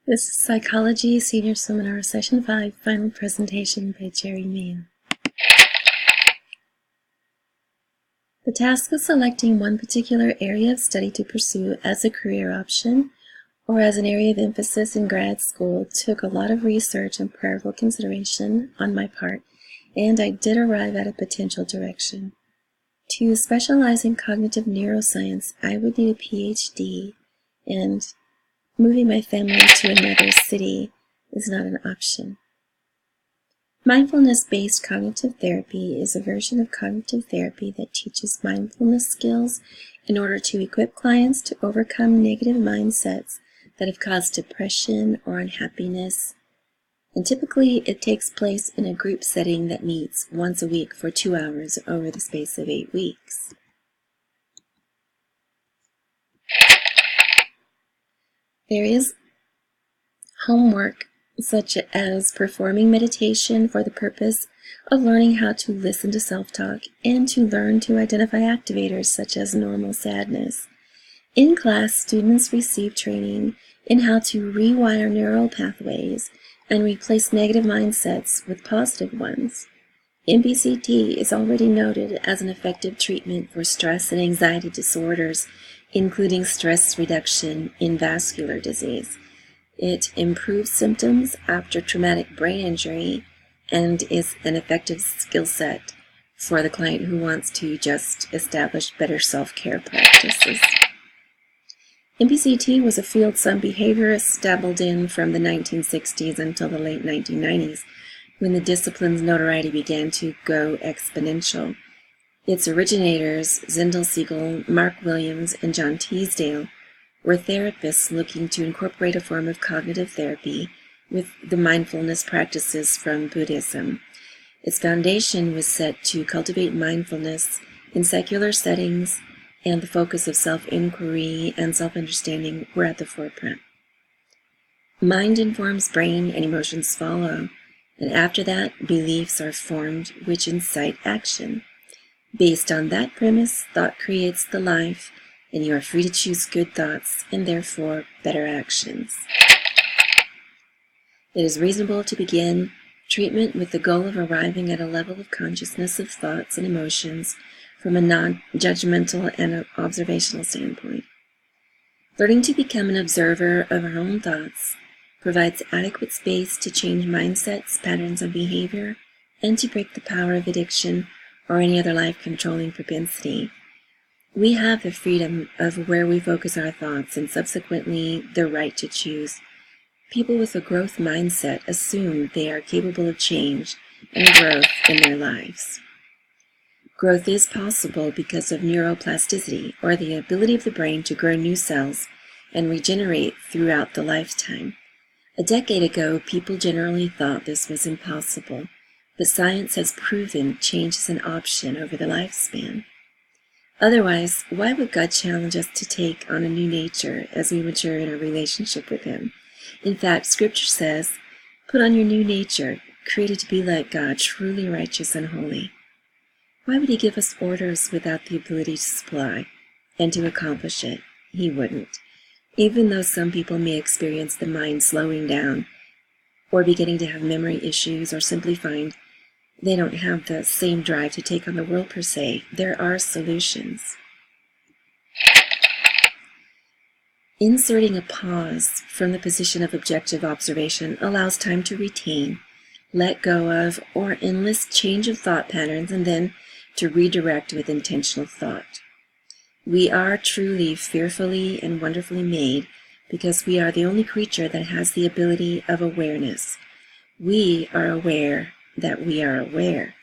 This is Psychology Senior Seminar Session 5, Final Presentation by Jerry Mann. The task of selecting one particular area of study to pursue as a career option or as an area of emphasis in grad school took a lot of research and prayerful consideration on my part, and I did arrive at a potential direction. To specialize in cognitive neuroscience, I would need a PhD, and moving my family to another city is not an option. Mindfulness-based cognitive therapy is a version of cognitive therapy that teaches mindfulness skills in order to equip clients to overcome negative mindsets that have caused depression or unhappiness. And typically it takes place in a group setting that meets once a week for 2 hours over the space of 8 weeks. There is homework such as performing meditation for the purpose of learning how to listen to self-talk and to learn to identify activators such as normal sadness. In class, students receive training in how to rewire neural pathways and replace negative mindsets with positive ones. MBCT is already noted as an effective treatment for stress and anxiety disorders, including stress reduction in vascular disease. It improves symptoms after traumatic brain injury and is an effective skill set for the client who wants to just establish better self-care practices. MBCT was a field some behaviorists dabbled in from the 1960s until the late 1990s, when the discipline's notoriety began to go exponential. Its originators, Zindel Siegel, Mark Williams, and John Teasdale, were therapists looking to incorporate a form of cognitive therapy with the mindfulness practices from Buddhism. Its foundation was set to cultivate mindfulness in secular settings, and the focus of self-inquiry and self-understanding were at the forefront. Mind informs brain and emotions follow, and after that, beliefs are formed which incite action. Based on that premise, thought creates the life, and you are free to choose good thoughts and therefore better actions. It is reasonable to begin treatment with the goal of arriving at a level of consciousness of thoughts and emotions from a non-judgmental and observational standpoint. Learning to become an observer of our own thoughts provides adequate space to change mindsets, patterns of behavior, and to break the power of addiction or any other life-controlling propensity. We have the freedom of where we focus our thoughts and subsequently the right to choose. People with a growth mindset assume they are capable of change and growth in their lives. Growth is possible because of neuroplasticity, or the ability of the brain to grow new cells and regenerate throughout the lifetime. A decade ago, people generally thought this was impossible, but science has proven change is an option over the lifespan. Otherwise, why would God challenge us to take on a new nature as we mature in our relationship with Him? In fact, Scripture says, "Put on your new nature, created to be like God, truly righteous and holy." Why would He give us orders without the ability to supply and to accomplish it? He wouldn't. Even though some people may experience the mind slowing down or beginning to have memory issues or simply find they don't have the same drive to take on the world per se, there are solutions. Inserting a pause from the position of objective observation allows time to retain, let go of, or enlist change of thought patterns and then to redirect with intentional thought. We are truly fearfully and wonderfully made because we are the only creature that has the ability of awareness. We are aware that we are aware.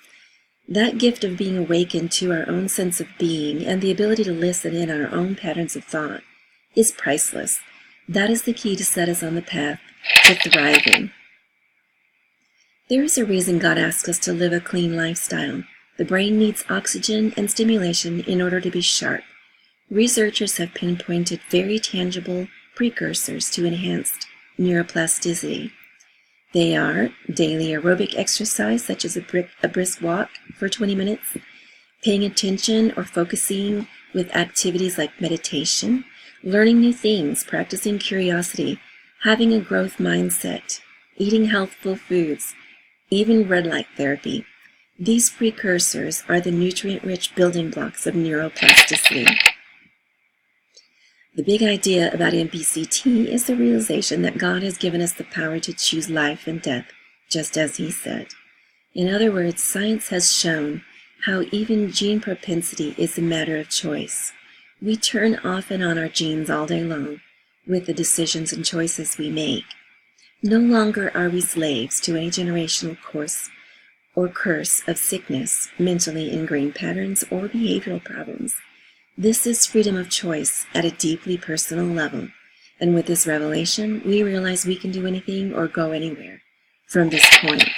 That gift of being awakened to our own sense of being and the ability to listen in on our own patterns of thought is priceless. That is the key to set us on the path to thriving. There is a reason God asks us to live a clean lifestyle. The brain needs oxygen and stimulation in order to be sharp. Researchers have pinpointed very tangible precursors to enhanced neuroplasticity. They are daily aerobic exercise, such as a brisk walk for 20 minutes, paying attention or focusing with activities like meditation, learning new things, practicing curiosity, having a growth mindset, eating healthful foods, even red light therapy. These precursors are the nutrient-rich building blocks of neuroplasticity. The big idea about MBCT is the realization that God has given us the power to choose life and death, just as He said. In other words, science has shown how even gene propensity is a matter of choice. We turn off and on our genes all day long with the decisions and choices we make. No longer are we slaves to any generational curse of sickness, mentally ingrained patterns, or behavioral problems. This is freedom of choice at a deeply personal level, and with this revelation, we realize we can do anything or go anywhere from this point.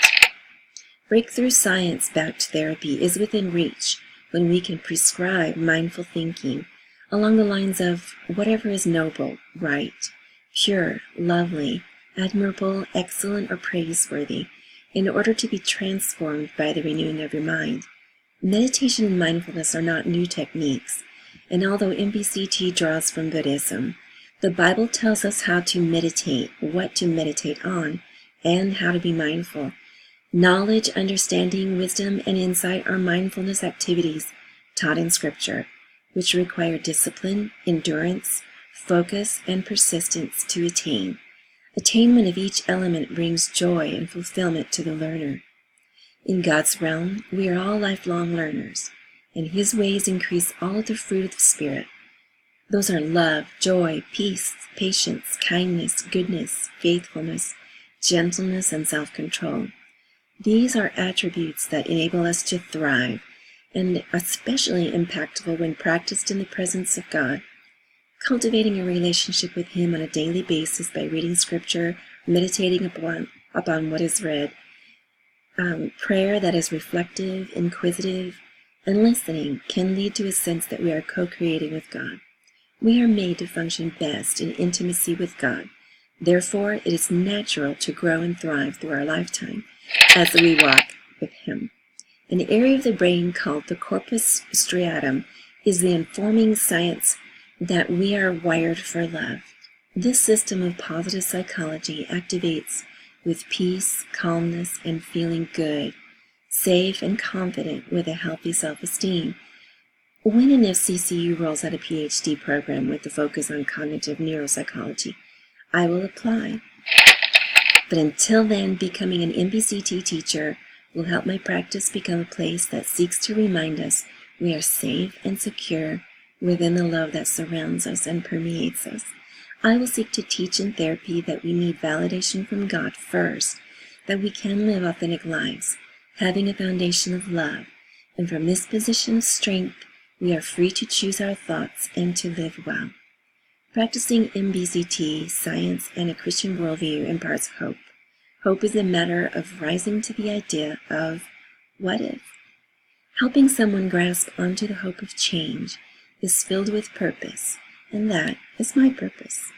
Breakthrough science-backed therapy is within reach when we can prescribe mindful thinking along the lines of whatever is noble, right, pure, lovely, admirable, excellent, or praiseworthy, in order to be transformed by the renewing of your mind. Meditation and mindfulness are not new techniques, and although MBCT draws from Buddhism, the Bible tells us how to meditate, what to meditate on, and how to be mindful. Knowledge, understanding, wisdom, and insight are mindfulness activities taught in Scripture, which require discipline, endurance, focus, and persistence to attain. Attainment of each element brings joy and fulfillment to the learner. In God's realm, we are all lifelong learners, and His ways increase all of the fruit of the Spirit. Those are love, joy, peace, patience, kindness, goodness, faithfulness, gentleness, and self-control. These are attributes that enable us to thrive, and especially impactful when practiced in the presence of God. Cultivating a relationship with Him on a daily basis by reading Scripture, meditating upon what is read, prayer that is reflective, inquisitive, and listening can lead to a sense that we are co-creating with God. We are made to function best in intimacy with God. Therefore, it is natural to grow and thrive through our lifetime as we walk with Him. An area of the brain called the corpus striatum is the informing science that we are wired for love. This system of positive psychology activates with peace, calmness, and feeling good, safe and confident with a healthy self-esteem. When and if CCU rolls out a PhD program with the focus on cognitive neuropsychology, I will apply. But until then, becoming an MBCT teacher will help my practice become a place that seeks to remind us we are safe and secure within the love that surrounds us and permeates us. I will seek to teach in therapy that we need validation from God first, that we can live authentic lives, having a foundation of love, and from this position of strength, we are free to choose our thoughts and to live well. Practicing MBCT, science, and a Christian worldview imparts hope. Hope is a matter of rising to the idea of what if. Helping someone grasp onto the hope of change is filled with purpose, and that is my purpose.